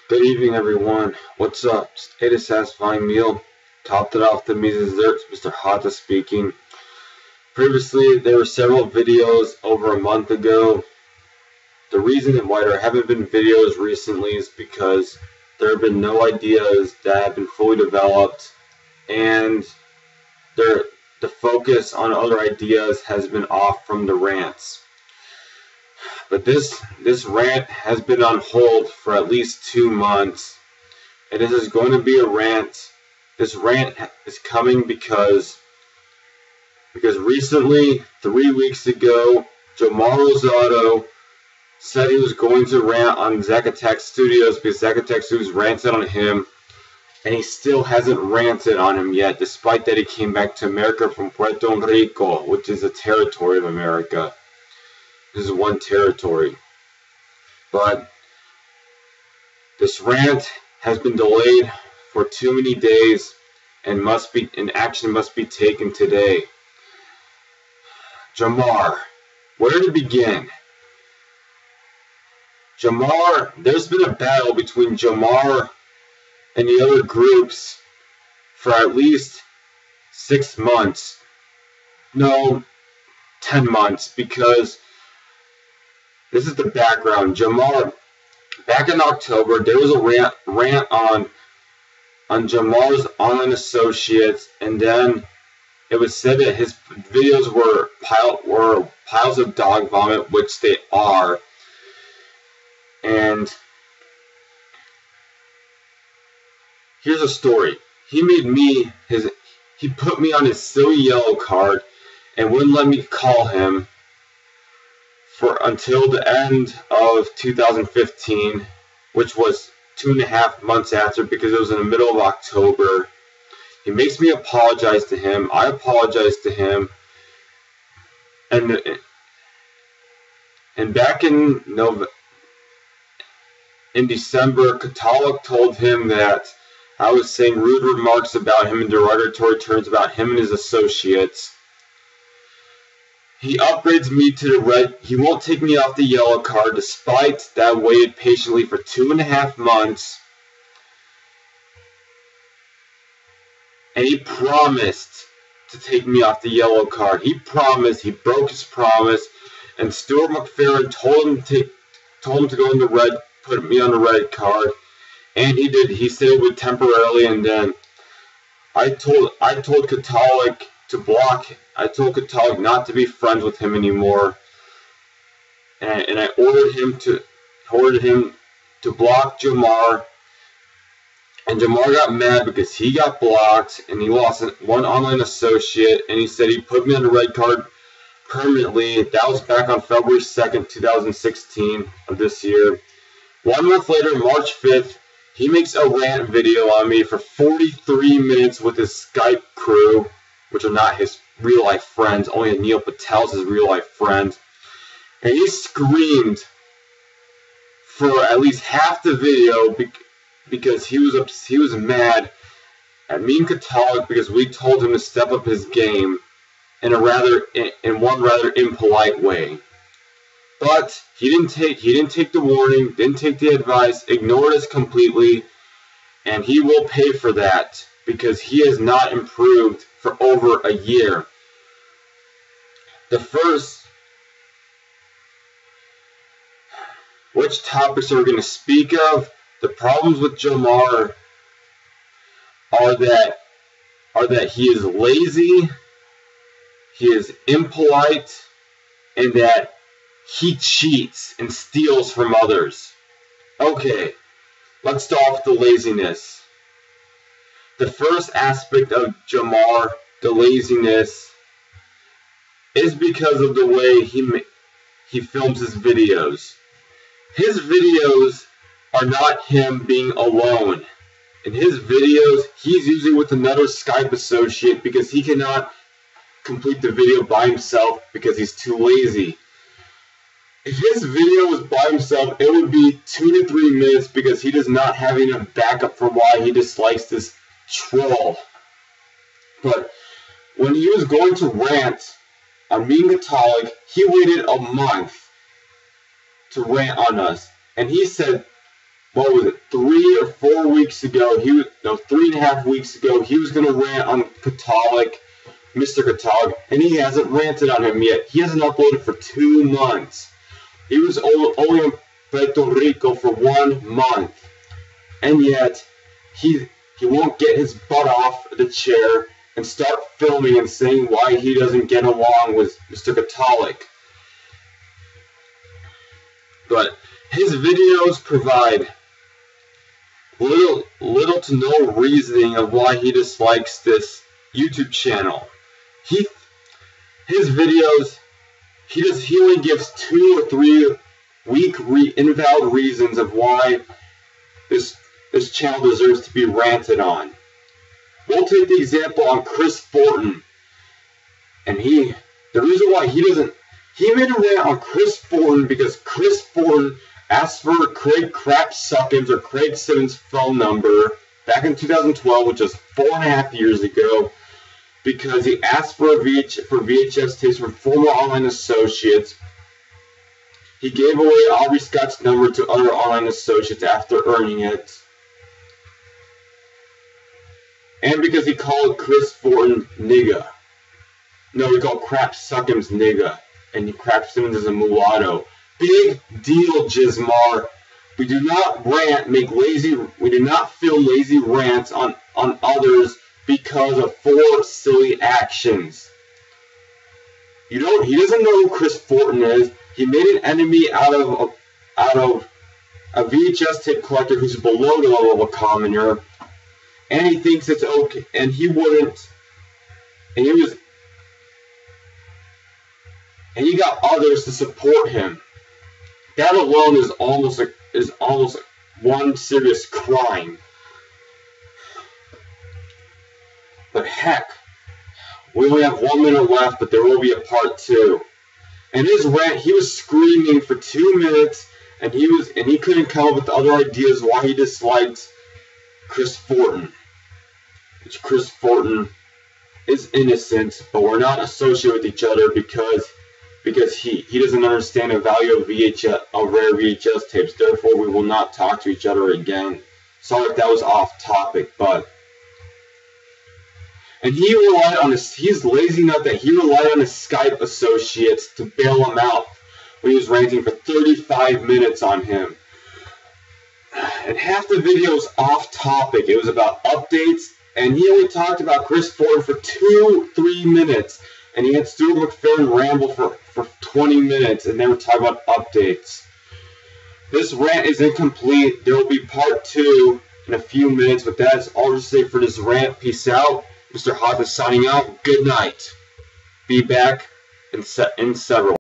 Good evening, everyone. What's up? Ate a satisfying meal. Topped it off the desserts. Mr. Hata speaking. Previously, there were several videos over a month ago. The reason why there haven't been videos recently is because there have been no ideas that have been fully developed, and the focus on other ideas has been off from the rants. But this rant has been on hold for at least 2 months, and this is going to be a rant. This rant is coming because recently, 3 weeks ago, Jamar Rosado said he was going to rant on Zacatec Studios because Zacatec Studios ranted on him, and he still hasn't ranted on him yet, despite that he came back to America from Puerto Rico, which is a territory of America. This is one territory. But this rant has been delayed for too many days, and action must be taken today. Jamar, where to begin? Jamar, there's been a battle between Jamar and the other groups for at least 6 months. No, 10 months, because this is the background. Jamar, back in October, there was a rant on Jamar's online associates, and then it was said that his videos were piles of dog vomit, which they are. And here's a story. He put me on his silly yellow card and wouldn't let me call him until the end of 2015, which was 2.5 months after, because it was in the middle of October. He makes me apologize to him. I apologize to him. And back in December, Katalog told him that I was saying rude remarks about him and derogatory terms about him and his associates. He upgrades me to the red. He won't take me off the yellow card, despite that I waited patiently for 2.5 months. And he promised to take me off the yellow card. He promised. He broke his promise. And Stuart McFerrin told him to go in the red, put me on the red card. And he did. He said it would temporarily, and then I told Katalog to block. I told Katalog not to be friends with him anymore, and I ordered him to block Jamar. And Jamar got mad because he got blocked and he lost one online associate, and he said he put me on the red card permanently. That was back on February 2nd, 2016 of this year. 1 month later, March 5th, he makes a rant video on me for 43 minutes with his Skype crew, which are not his real-life friends. Only Neil Patel's his real-life friend. And he screamed for at least half the video because he was mad at me and Katalog because we told him to step up his game in one rather impolite way. But he didn't take the warning, didn't take the advice, ignored us completely, and he will pay for that because he has not improved for over a year. Which topics are we going to speak of? The problems with Jamar are that he is lazy, he is impolite, and that he cheats and steals from others. Okay, let's start with the laziness. The first aspect of Jamar, the laziness, is because of the way he films his videos. His videos are not him being alone. In his videos, he's usually with another Skype associate because he cannot complete the video by himself because he's too lazy. If his video was by himself, it would be 2 to 3 minutes because he does not have enough backup for why he dislikes this troll. But when he was going to rant on me and Katalog, he waited a month to rant on us. And he said what was it, 3 or 4 weeks ago, 3.5 weeks ago, he was going to rant on Catholic, Mr. Catholic, and he hasn't ranted on him yet. He hasn't uploaded for 2 months. He was only in Puerto Rico for 1 month, and yet he won't get his butt off the chair and start filming and saying why he doesn't get along with Mr. Catholic. But his videos provide little to no reasoning of why he dislikes this YouTube channel. His videos, he only gives 2 or 3 weak, invalid reasons of why this channel deserves to be ranted on. We'll take the example on Chris Fortin, and the reason why he made a rant on Chris Fortin because Chris Fortin asked for Craig Crapsuckins or Craig Simmons' phone number back in 2012, which was 4.5 years ago, because he asked for VHS tapes from former online associates. He gave away Aubrey Scott's number to other online associates after earning it. And because he called Chris Fortin nigga. No, he called Crapsuckins nigga. And Crap Simmons is a mulatto. Big deal, Jizmar. We do not we do not film lazy rants on others because of 4 silly actions. He doesn't know who Chris Fortin is. He made an enemy out of a VHS tape collector who's below the level of a commoner, and he thinks it's okay, and he wouldn't, and he got others to support him. That alone is almost one serious crime. But heck, we only have 1 minute left, but there will be a part 2. And his rant, he was screaming for 2 minutes, and he couldn't come up with other ideas why he disliked Chris Fortin. Which Chris Fortin is innocent, but we're not associated with each other because he doesn't understand the value of rare VHS tapes. Therefore, we will not talk to each other again. Sorry if that was off topic, and he's lazy enough that he relied on his Skype associates to bail him out when he was ranting for 35 minutes on him. And half the video was off topic. It was about updates, and he only talked about Chris Fortin for 2-3 minutes. And he had Stuart McFerrin ramble for 20 minutes, and they were talking about updates. This rant is incomplete. There will be part 2 in a few minutes, but that's all to say for this rant. Peace out. Mr. Hawk is signing out. Good night. Be back in several.